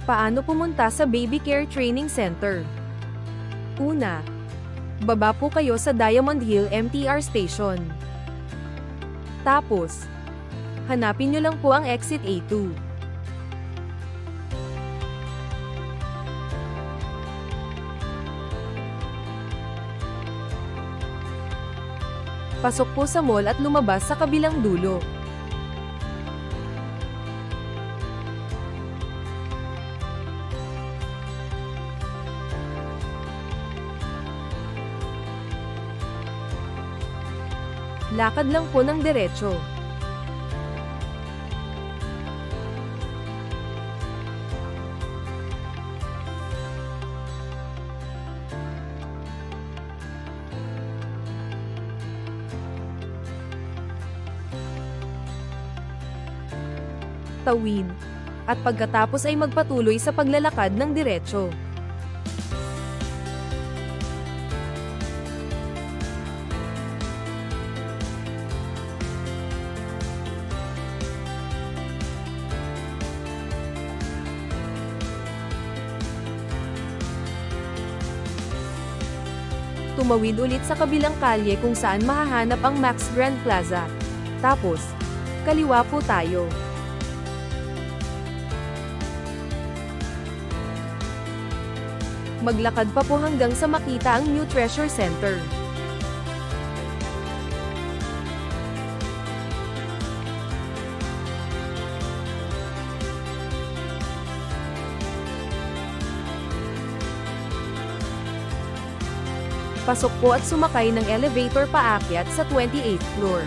Paano pumunta sa Baby Care Training Center? Una, baba po kayo sa Diamond Hill MTR Station. Tapos, hanapin nyo lang po ang exit A2. Pasok po sa mall at lumabas sa kabilang dulo. Lakad lang po ng diretso. Tawid. At pagkatapos ay magpatuloy sa paglalakad ng diretso. Tumawid ulit sa kabilang kalye kung saan mahahanap ang Max Grand Plaza. Tapos, kaliwa po tayo. Maglakad pa po hanggang sa makita ang New Treasure Center. Pasok po at sumakay ng elevator paakyat sa 28th floor.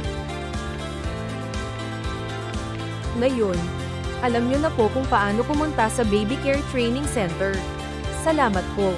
Ngayon, alam nyo na po kung paano pumunta sa Baby Care Training Center. Salamat po.